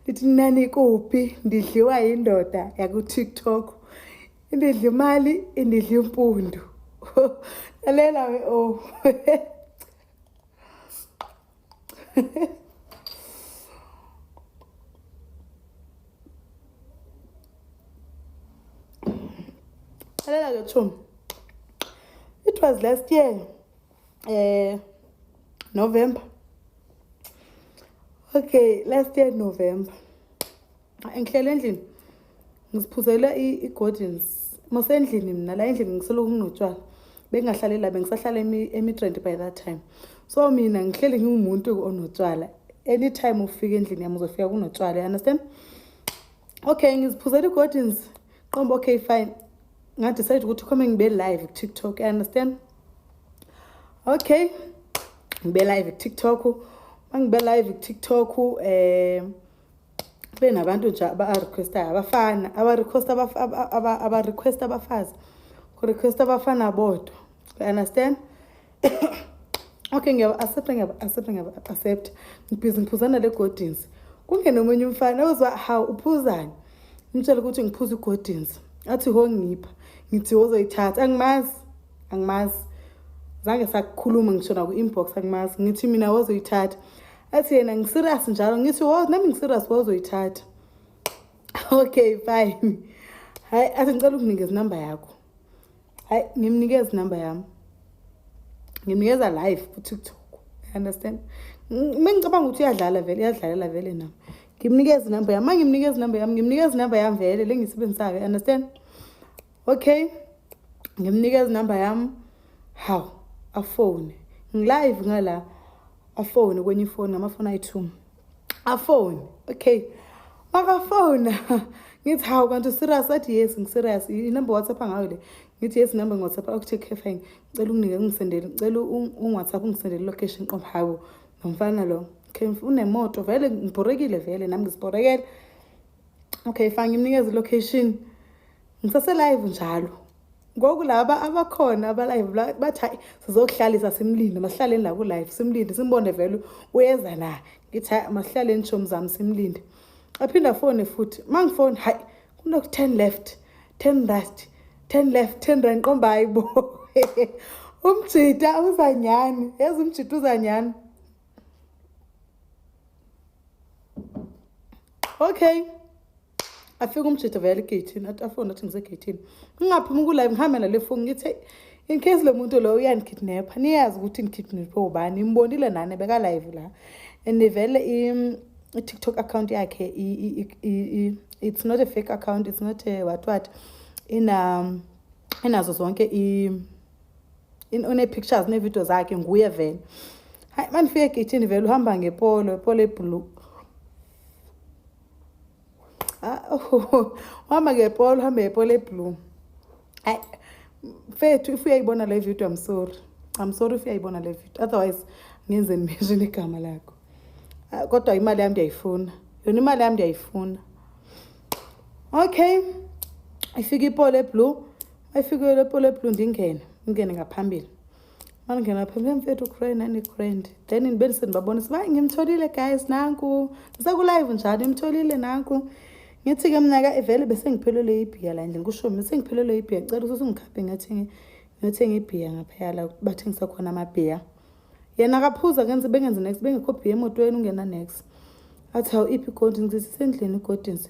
Lithi nani kuphi ndidliwa yindoda yaku-TikTok. Indidla imali indidla impundu. Lalela we oh. Lalela ke chum. It was last year November. Okay, last year November. Engihlele endlini ngisiphuzela i-Gordons. Masendlini mina la endlini ngisolo nginotshwala. Bengahlale la bengisahlala emi-Trent by that time. So mina ngihlele ngiwumuntu onotshwala. Anytime ufika endlini yami uzofika kunotshwala, you understand? Okay, ngisiphuzela i-Gordons. Qomba okay fine. Ngadecide ukuthi come ngibe live ku-TikTok, you understand? Okay. Ngibe live ku-TikTok. Mangibe live ku-TikTok benabantu nje aba-requesta abafana, aba-requesta abafazi. Ku-requesta abafana bodwa. You understand? Okay, accept. Ngiphuzana le-Gordons. Kungene omunye umfana uzwa how uphuzani. Ngitshela ukuthi ngiphuza i-Gordons. Athi ho ngipha. Ngithi uzoyithatha. Angimazi. Zange sakukhuluma ngisho na ku-inbox angimazi. Ngithi mina uzoyithatha. Athi yena ngiserious njalo. Ngithi nami ngiserious uzoyithatha. Okay, fine. Hayi, athi ngicela ukunikeza inamba yakho. Hayi, ngimnikeza inamba yami. Ngimnikeza live ku-TikTok. You understand? Mengicabanga ukuthi iyadlalela vele nami. Ngimnikeza inamba yami. Ngimnikeza inamba yami vele lengisebenzisayo. You understand? Okay. Ngimnikeza inamba yami. How? A phone. Live ngala. A phone kwenye phone ngamafoni ayi-2. A phone. Okay. Maka phone. Ngithi how kanti serious athi yes ngiserious. Inamba WhatsApp ngayo le. Ngithi yes number WhatsApp okay fine. Ngicela unginike ngisendele. Ngicela WhatsApp ngisendele location qomba hawo. Nomfana lo. Okay, unemoto vele ngibhorekile vele nami ngisiborekele. Okay, fine ngimnikeza location. Ngisase live njalo. Ngoku laba abakhona aba-live bathi sizokuhlalisa simlinde masihlaleni la ku-live simlinde simbone vele uyeza na. Ngithi masihlaleni shomi zami simlinde. Aphinda phone futhi. Mangifone hayi kunoku 10 left, 10 right, 10 left, 10 right qomba hayibo. Umjita uzanyani. Yazi umjita uzanyani. Okay. Afika umjita vele egate athi afona athi ngisegate. Ngingaphuma ku live ngihamba le phone ngithi in case lo muntu lo uyanikidnap. Niyazi ukuthi ngikidnap ubani. Imbonile nani beka live la. And vele i-TikTok account yakhe it's not a fake account, it's not a what inazo zonke one pictures ne videos zakhe nguye vele. Hayi manifike egate vele uhamba ngepolo blue. Uhamba ngepolo uhamba ngepolo blue. Hayi mfethu if uyayibona le video I'm sorry if uyayibona le video, otherwise ngenze mention igama lakho. Kodwa imali yami ndiyayifuna. Yona imali yami ndiyayifuna. Okay. Ifika ipole blue. Ayifike le pole blue ngingene ngaphambili. Mangena phambili mfethu Ukraine. Then in Benson babona siba ngimtholile guys nanku. Ngisaku live njalo ngimtholile nanku. Ngithi ke mina ka vele bese ngiphelele ibhiya la endlini kusho mina sengiphelele ibhiya ngicela ukuthi ungikhaphe ngiyothenga ibhiya ngaphela bathengisa khona amabhiya. Yena akaphuza bengenze next bengekho bhiya emotweni ungena next. Athi how iphi Gordons sisendlini Gordons.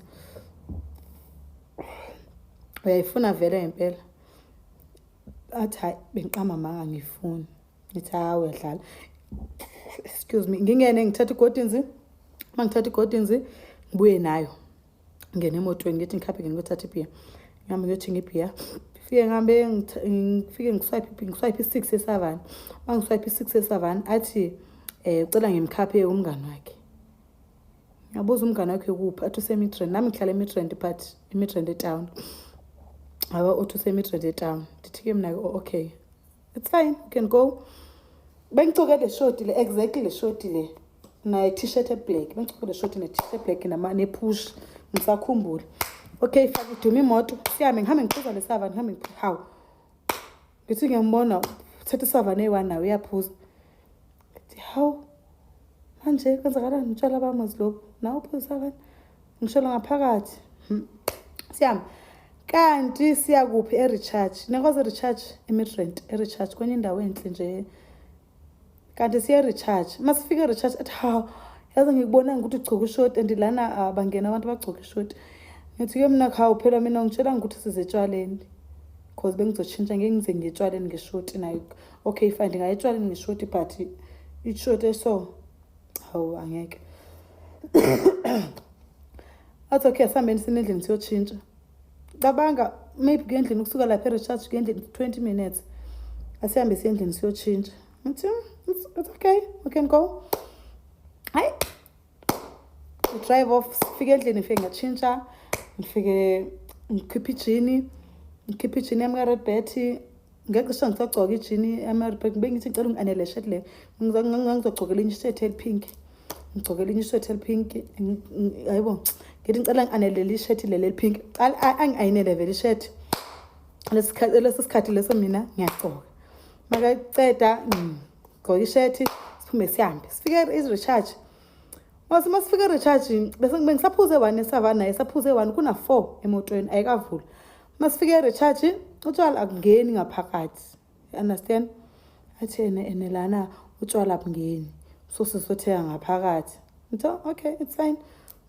Uyayifuna vele ngempela. Athi hayi bengiqama manga ngifuni. Ngithi hawe uyadlala. Excuse me ngingene ngithatha iGordons. Mangithatha iGordons ngibuye nayo. Ngene emotweni ngithi ngikhaphe ngiyothatha ibhiya. Ngihamba ngiyothenga ibhiya. Fike ngihambe ngifike ngiswipe 6 e7. Mangiswipe 6 e7 athi ucela ngimkhaphe umngane wakhe. Ngabuza umngane wakhe kuphi athi usemi-Trent. Nami ngihlala emi-Trent but emi-Trent etown. Aba uthi usemi-Trent etown. Ndithi ke mina okay. It's fine, you can go. Bengicokele le short le exactly le short le. Na t-shirt black. Bengicokele le short ne t-shirt black ne push. Ngisakhumbula. Okay, fake iduma imoto. Siyame ngihambe ngiphuza le sava ngihambe how. Ngithi ngiyambona 37 e1 nawe uyaphuza. Ngithi how? manje kwenzakalani ngitshela abamazi lokhu nawe uphuzisa kanti ngishela ngaphakathi siyama kanti siya kuphi e-recharge nekwazi e-recharge e-Midrand e-recharge kwenye indawo enhle nje kanti siya e-recharge masifika e-recharge athi ha yazi ngikubona ukuthi ugcoka ishoti and lana bangena abantu bagcoka ishoti ngithi ke mina khawu phela mina ngitshela ukuthi sizetshwaleni because bengizotshintsha ngeke ngize ngiyetshwaleni ngeshoti nayo okay fine ngayetshwaleni ngeshoti but ishoti eso hawu angeke athi okay asambeni sinendlini siyotshintsha cabanga maybe ngendlini ukusuka lapha e-recharge ngendlini 20 minutes asihambe siyendlini siyotshintsha ngithi it's okay we can go hayi drive off sifike endlini ngifike ngatshintsha ngifike ngikhipha ijini yami ka-Red Betty ngexesha ngisagcoka ijini yami ka-Red Betty bengithi ngicela ungi-anele shirt le ngizogcoka elinye ishirt elipink ngigcoke elinye ishirt elipink hayibo ngithi ngicela ngi-anele le shirt leli elipink angi-ayinele vele ishirt lesikhathi leso mina ngiyagcoka makaceda ngigcoka ishirt siphume sihambe sifike i-recharge masifika e-recharge bese bengisaphuze 1 eSavannah esaphuze 1 kuna 4 emotweni ayikavuli masifika e-recharge utshwala akungeni ngaphakathi understand athi ene lana utshwala abungeni so sizothenga ngaphakathi ngithi okay it's fine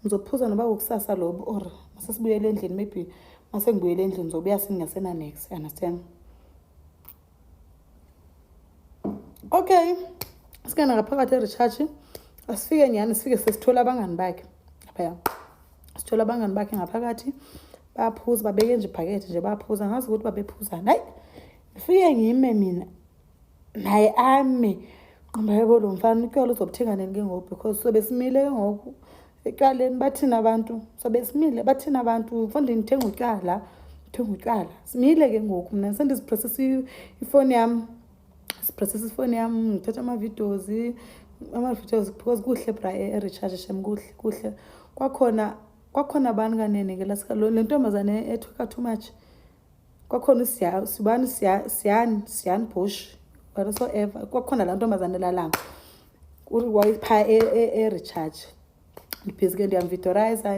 ngizophuza noba ukusasa lobo or masesibuyele endlini maybe mase ngibuyele endlini ngizobuya singasena next understand okay sikana ngaphakathi e-recharge asifike nyani sifike sesithola abangani bakhe lapha sithola abangani bakhe ngaphakathi baphuza babeke nje ibhakede nje baphuza ngazi ukuthi babephuzana hayi ngifike ngime mina naye ame qamba yebo lo mfana utyala uzobuthenga nini ke ngoku because sobe simile ke ngoku etyaleni bathina abantu sobe simile bathina abantu mfondini ngithenga utyala simile ke ngoku mina sendiziprocess ifone yami siprocess ifone yami ngithatha ama-videos because kuhle bra e-recharge shem kuhle kwakhona abantu kanene ke le ntombazane ethuka too much kwakhona siyani Bush whatsoever kwakhona la ntombazane lalanga uri wayipha e-recharge ngibhizi ke ndiyamvitorize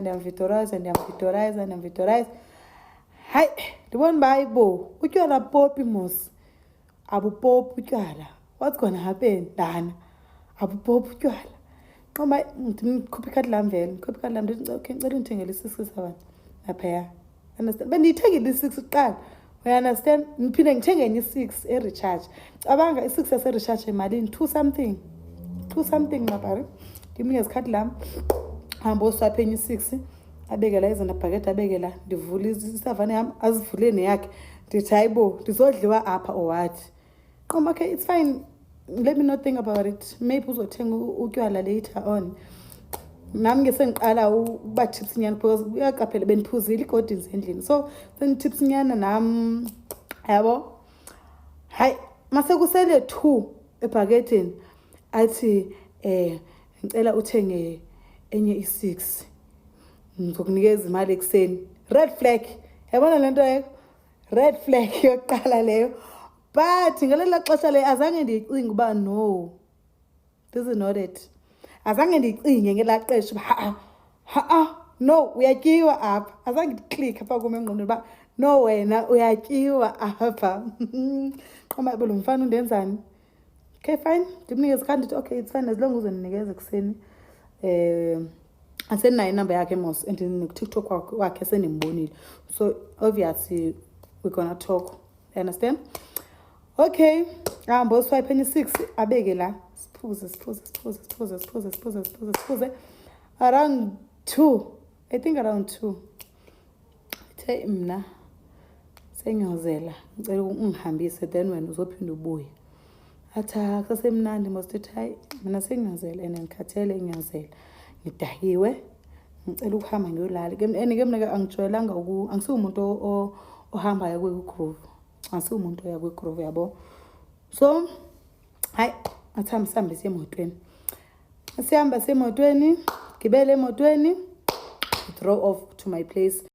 hayi ndibona bayibo utywala popi mos abupopi utywala what's gonna happen dana abupopi utywala noma ngikhupha ikhadi lami vele ndithi okay ngicela ungithengele i-6 abantu lapha understand bendiyithengile i-6 kuqala we understand ngiphinde ngithenge enye i-6 e-recharge cabanga i-6 yase-recharge emalini 2 something mabari ngimnike isikhathi lami hamba oswaphe enye i-6 abekela izona bhakede abekela ndivula isavana yami azivule neyakhe ndithi hayibo ndizodliwa apha or what qoma okay it's fine let me not think about it maybe uzothenga utywala later on nami ngesengiqala ukuba tips nyana because uyaqaphela beniphuzile igodini endlini so sen tips nyana nami yabo hayi mase kusele 2 ebhaketeni athi ngicela uthenge enye i-6 ngizokunikeza imali ekseni red flag yabona lento yakho red flag yokuqala leyo but ngelela xesha le azange ndiyicinge uba no this is not it azange ndiyicinge ngelaqesha no uyatyiwa apha azange ndiclick apha kum engqondweni uba no wena uyatyiwa apha qoma lo mfana undenzani okay fine ndimnikeza ikhadi ndithi okay it's fine as long as uzondinikeza ekuseni asenayo inamba yakhe mos and TikTok wakhe sendimbonile so obviously we're gonna talk you understand okay hamba uswipe enye 6 abeke la siphuze around 2 I think around 2 ithe mina senyozela ngicela ungihambise then wena uzophinda ubuye atha kusemnandi mosithi hayi mina senyozela and ngikhathele inyozela ngidahiwe ngicela ukuhamba ngiyolala ke mina angijwayelanga angisumuntu ohamba ya kwe-groove angisumuntu oya kwe-groove yabo so hayi athi sihambe siye emotweni sihamba siye emotweni gibele emotweni draw off to my place